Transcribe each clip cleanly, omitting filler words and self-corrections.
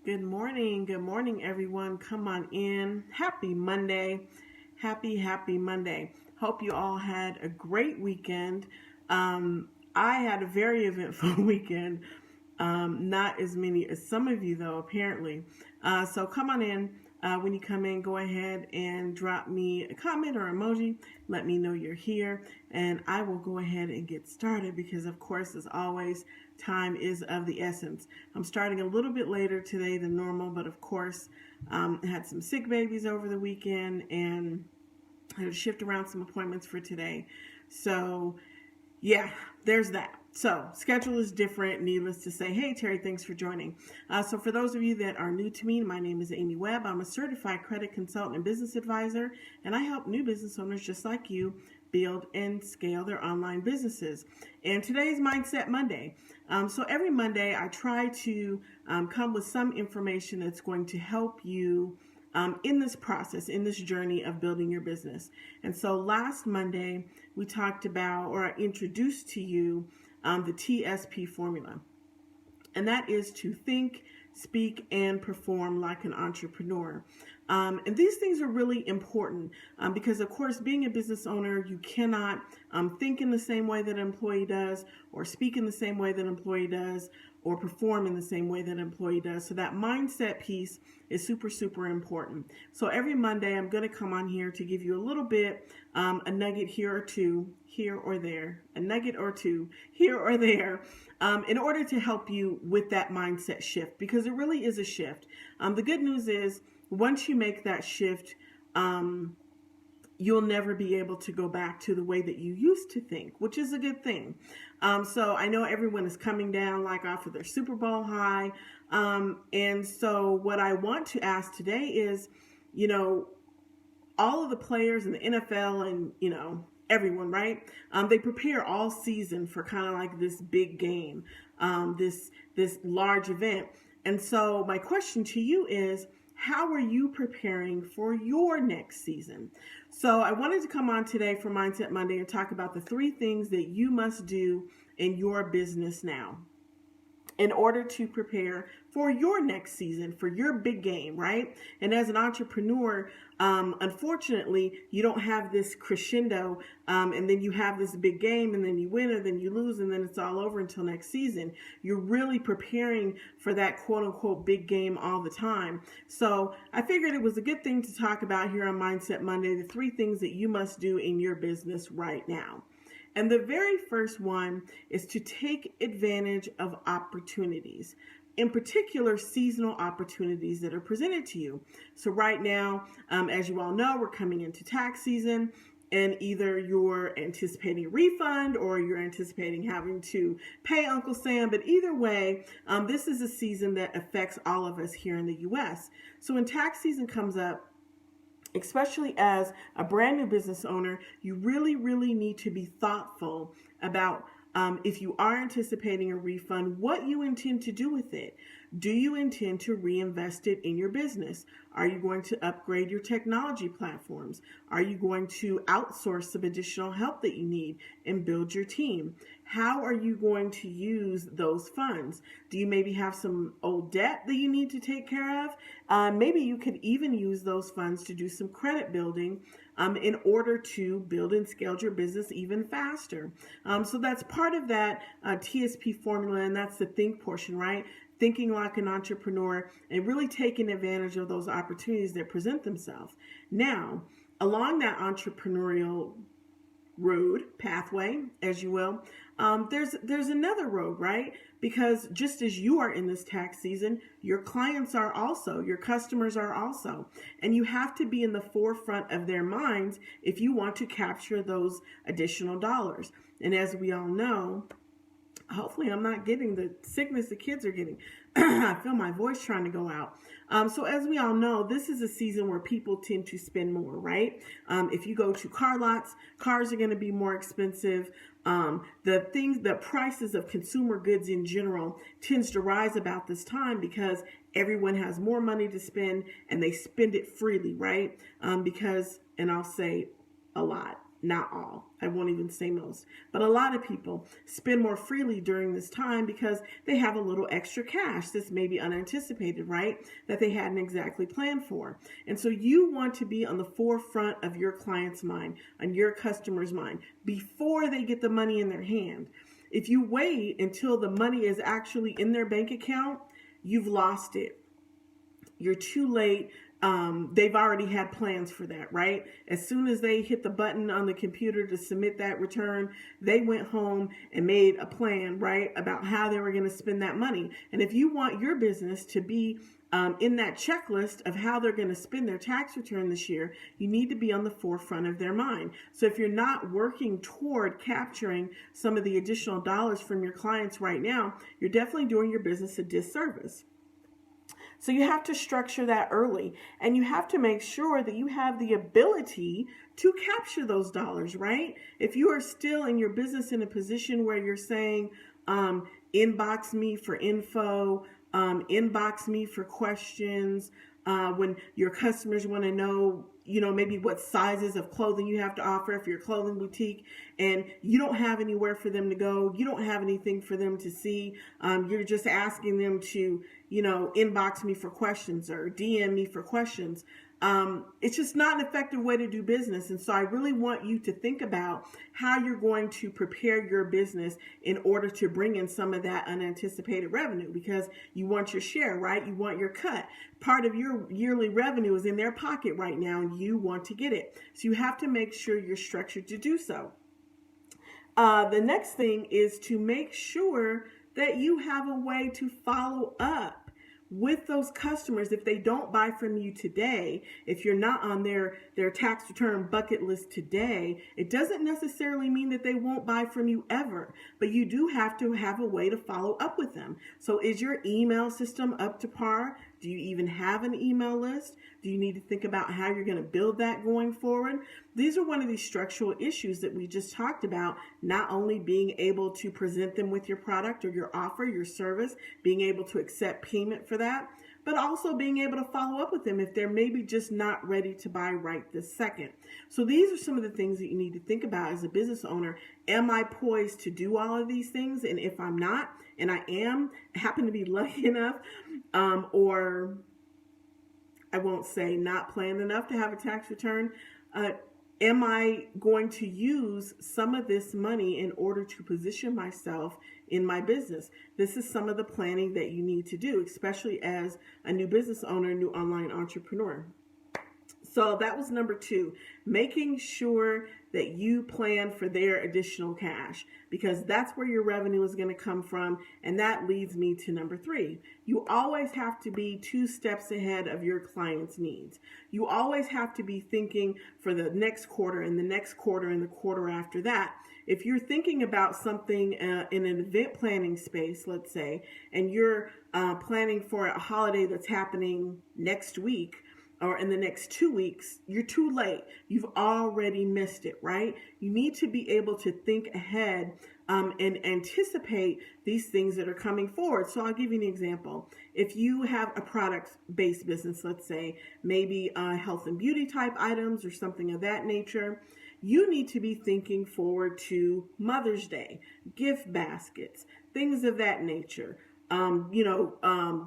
Good morning. Good morning, everyone. Come on in. Happy Monday. Happy Monday. Hope you all had a great weekend. I had a very eventful weekend. Not as many as some of you, though, apparently. So come on in. When you come in, go ahead and drop me a comment or emoji. Let me know you're here, and I will go ahead and get started because, of course, as always, time is of the essence. I'm starting a little bit later today than normal, but of course, I had some sick babies over the weekend and I had to shift around some appointments for today. So, yeah, there's that. So, schedule is different. Needless to say, hey, Terry, thanks for joining. So, for those of you that are new to me, my name is Amy Webb. I'm a certified credit consultant and business advisor, and I help new business owners just like you build and scale their online businesses. And today is Mindset Monday. So, every Monday, I try to come with some information that's going to help you in this process, in this journey of building your business. And so last Monday, we talked about, or I introduced to you, the TSP formula. And that is to think, speak, and perform like an entrepreneur. And these things are really important because, of course, being a business owner, you cannot think in the same way that an employee does, or speak in the same way that an employee does, or perform in the same way that an employee does. So that mindset piece is super important. So every Monday, I'm going to come on here to give you a little bit, a nugget here or two, here or there, a nugget or two, here or there, in order to help you with that mindset shift, because it really is a shift. The good news is, once you make that shift, you'll never be able to go back to the way that you used to think, which is a good thing. So I know everyone is coming down like off of their Super Bowl high. And so what I want to ask today is, all of the players in the NFL and, everyone, right? They prepare all season for kind of like this big game, this large event. And so my question to you is, how are you preparing for your next season? So I wanted to come on today for Mindset Monday and talk about the 3 things that you must do in your business now in order to prepare for your next season, for your big game, right? And as an entrepreneur, unfortunately, you don't have this crescendo, and then you have this big game, and then you win, and then you lose, and then it's all over until next season. You're really preparing for that quote-unquote big game all the time. So I figured it was a good thing to talk about here on Mindset Monday, the 3 things that you must do in your business right now. And the very first one is to take advantage of opportunities, in particular seasonal opportunities that are presented to you. So right now, as you all know, we're coming into tax season, and either you're anticipating a refund or you're anticipating having to pay Uncle Sam. But either way, this is a season that affects all of us here in the U.S. So when tax season comes up, especially as a brand new business owner, you really need to be thoughtful about if you are anticipating a refund, what you intend to do with it. Do you intend to reinvest it in your business? Are you going to upgrade your technology platforms? Are you going to outsource some additional help that you need and build your team? How are you going to use those funds? Do you maybe have some old debt that you need to take care of? Maybe you could even use those funds to do some credit building in order to build and scale your business even faster. So that's part of that TSP formula, and that's the think portion, right? Thinking like an entrepreneur and really taking advantage of those opportunities that present themselves. Now, along that entrepreneurial road, pathway, as you will, there's another road, right? Because just as you are in this tax season, your clients are also, your customers are also, and you have to be in the forefront of their minds if you want to capture those additional dollars. And as we all know, hopefully I'm not getting the sickness the kids are getting. I feel my voice trying to go out. So as we all know, this is a season where people tend to spend more, right? If you go to car lots, cars are going to be more expensive. The prices of consumer goods in general tends to rise about this time because everyone has more money to spend and they spend it freely, right? Because, and I'll say a lot, not all, I won't even say most, but a lot of people spend more freely during this time because they have a little extra cash that's maybe unanticipated, right? That they hadn't exactly planned for. And so you want to be on the forefront of your client's mind, on your customer's mind, before they get the money in their hand. If you wait until the money is actually in their bank account, you've lost it. You're too late. They've already had plans for that, right? As soon as they hit the button on the computer to submit that return, they went home and made a plan, right, about how they were going to spend that money. And if you want your business to be in that checklist of how they're going to spend their tax return this year, you need to be on the forefront of their mind. So if you're not working toward capturing some of the additional dollars from your clients right now, you're definitely doing your business a disservice. So you have to structure that early, and you have to make sure that you have the ability to capture those dollars, right? If you are still in your business in a position where you're saying, inbox me for info, inbox me for questions, when your customers want to know, maybe what sizes of clothing you have to offer if you're a clothing boutique, and you don't have anywhere for them to go, you don't have anything for them to see, you're just asking them to, inbox me for questions or DM me for questions. It's just not an effective way to do business. And so I really want you to think about how you're going to prepare your business in order to bring in some of that unanticipated revenue, because you want your share, right? You want your cut. Part of your yearly revenue is in their pocket right now, and you want to get it. So you have to make sure you're structured to do so. The next thing is to make sure that you have a way to follow up with those customers. If they don't buy from you today, if you're not on their tax return bucket list today, it doesn't necessarily mean that they won't buy from you ever, but you do have to have a way to follow up with them. So is your email system up to par? Do you even have an email list? Do you need to think about how you're going to build that going forward? These are one of these structural issues that we just talked about, not only being able to present them with your product or your offer, your service, being able to accept payment for that, but also being able to follow up with them if they're maybe just not ready to buy right this second. So these are some of the things that you need to think about as a business owner. Am I poised to do all of these things? And if I'm not, and I happen to be lucky enough, or I won't say not planned enough to have a tax return, am I going to use some of this money in order to position myself in my business? This is some of the planning that you need to do, especially as a new business owner, new online entrepreneur. So that was number 2, making sure that you plan for their additional cash, because that's where your revenue is going to come from. And that leads me to number 3. You always have to be 2 steps ahead of your client's needs. You always have to be thinking for the next quarter and the next quarter and the quarter after that. If you're thinking about something in an event planning space, let's say, and you're planning for a holiday that's happening next week, or in the next 2 weeks, you're too late. You've already missed it, right? You need to be able to think ahead and anticipate these things that are coming forward. So I'll give you an example. If you have a product-based business, let's say, maybe health and beauty type items or something of that nature, you need to be thinking forward to Mother's Day, gift baskets, things of that nature.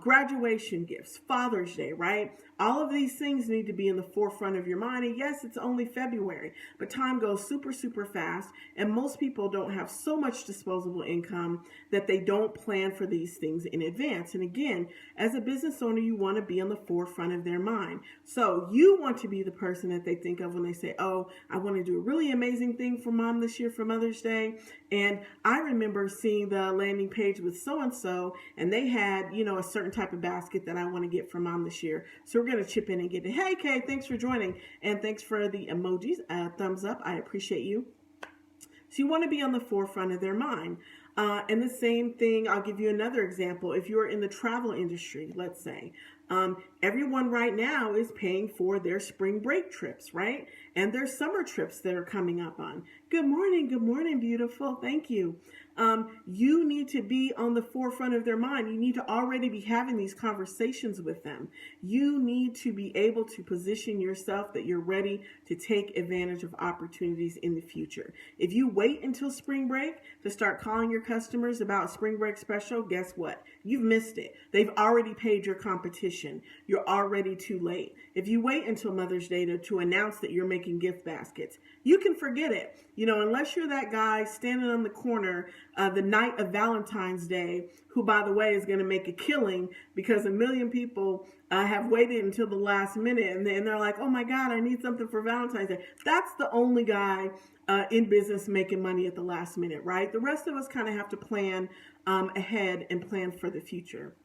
Graduation gifts, Father's Day, right? All of these things need to be in the forefront of your mind. And yes, it's only February, but time goes super, super fast. And most people don't have so much disposable income that they don't plan for these things in advance. And again, as a business owner, you want to be on the forefront of their mind. So you want to be the person that they think of when they say, oh, I want to do a really amazing thing for Mom this year for Mother's Day. And I remember seeing the landing page with so-and-so, and they had, a certain type of basket that I want to get for Mom this year. So we're going to chip in and get it. Hey, Kay, thanks for joining. And thanks for the emojis. Thumbs up. I appreciate you. So you want to be on the forefront of their mind. And the same thing, I'll give you another example. If you're in the travel industry, let's say, everyone right now is paying for their spring break trips, right? And their summer trips that are coming up on. Good morning, beautiful. Thank you. You need to be on the forefront of their mind. You need to already be having these conversations with them. You need to be able to position yourself that you're ready to take advantage of opportunities in the future. If you wait until spring break to start calling your customers about spring break special, guess what? You've missed it. They've already paid your competition. You're already too late. If you wait until Mother's Day to announce that you're making gift baskets, you can forget it. Unless you're that guy standing on the corner the night of Valentine's Day, who, by the way, is going to make a killing because a million people have waited until the last minute and they're like, oh my God, I need something for Valentine's Day. That's the only guy in business making money at the last minute, right? The rest of us kind of have to plan ahead and plan for the future.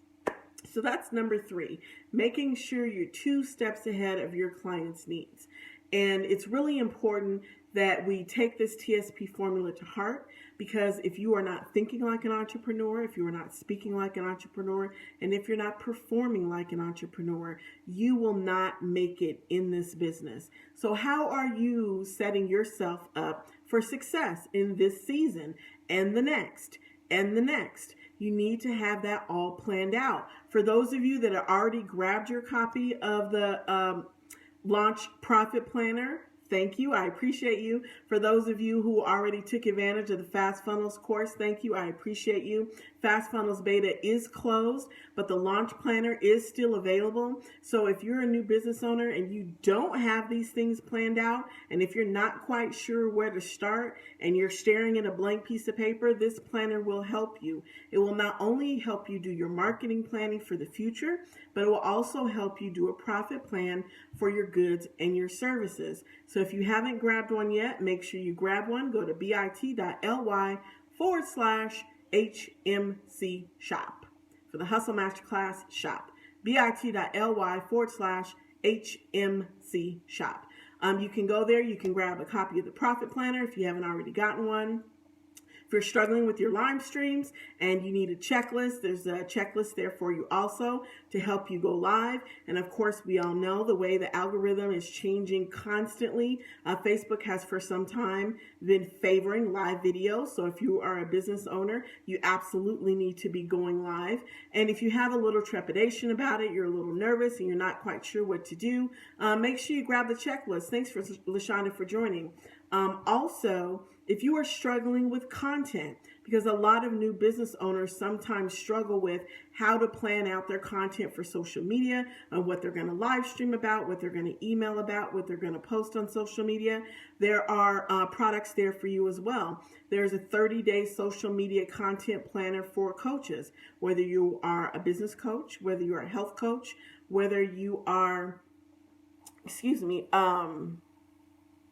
So that's number 3, making sure you're 2 steps ahead of your client's needs. And it's really important that we take this TSP formula to heart, because if you are not thinking like an entrepreneur, if you are not speaking like an entrepreneur, and if you're not performing like an entrepreneur, you will not make it in this business. So how are you setting yourself up for success in this season and the next and the next? You need to have that all planned out. For those of you that have already grabbed your copy of the Launch Profit Planner, thank you. I appreciate you. For those of you who already took advantage of the Fast Funnels course, thank you. I appreciate you. Fast Funnels beta is closed, but the Launch Planner is still available. So if you're a new business owner and you don't have these things planned out, and if you're not quite sure where to start and you're staring at a blank piece of paper, this planner will help you. It will not only help you do your marketing planning for the future, but it will also help you do a profit plan for your goods and your services. So if you haven't grabbed one yet, make sure you grab one. Go to bit.ly/HMC shop for the Hustle Masterclass shop. bit.ly/HMC shop. You can go there. You can grab a copy of the Profit Planner if you haven't already gotten one. If you're struggling with your live streams and you need a checklist, there's a checklist there for you also to help you go live. And of course, we all know the way the algorithm is changing constantly. Facebook has for some time been favoring live videos. So if you are a business owner, you absolutely need to be going live. And if you have a little trepidation about it, you're a little nervous and you're not quite sure what to do, make sure you grab the checklist. Thanks for LaShonda for joining. Also, if you are struggling with content, because a lot of new business owners sometimes struggle with how to plan out their content for social media, and what they're going to live stream about, what they're going to email about, what they're going to post on social media, there are products there for you as well. There's a 30-day social media content planner for coaches, whether you are a business coach, whether you're a health coach, whether you are,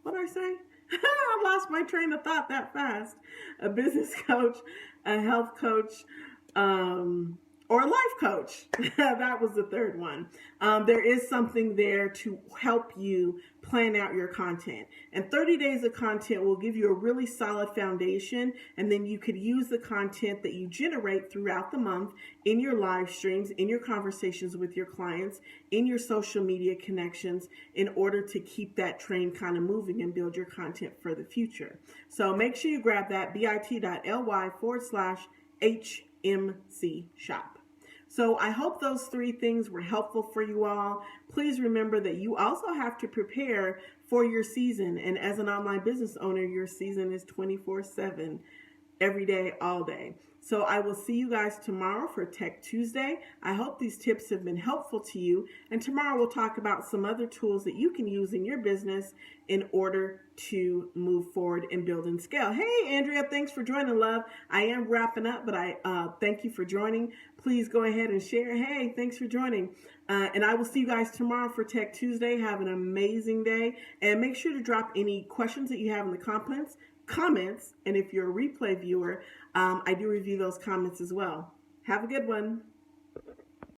what did I say? I lost my train of thought that fast. A business coach, a health coach, or a life coach. That was the third one. There is something there to help you plan out your content. And 30 days of content will give you a really solid foundation, and then you could use the content that you generate throughout the month in your live streams, in your conversations with your clients, in your social media connections, in order to keep that train kind of moving and build your content for the future. So make sure you grab that, bit.ly/HMC shop. So I hope those 3 things were helpful for you all. Please remember that you also have to prepare for your season. And as an online business owner, your season is 24/7, every day, all day. So I will see you guys tomorrow for Tech Tuesday. I hope these tips have been helpful to you. And tomorrow we'll talk about some other tools that you can use in your business in order to move forward and build and scale. Hey, Andrea, thanks for joining, love. I am wrapping up, but I thank you for joining. Please go ahead and share. Hey, thanks for joining. And I will see you guys tomorrow for Tech Tuesday. Have an amazing day. And make sure to drop any questions that you have in the comments. And if you're a replay viewer, I do review those comments as well. Have a good one.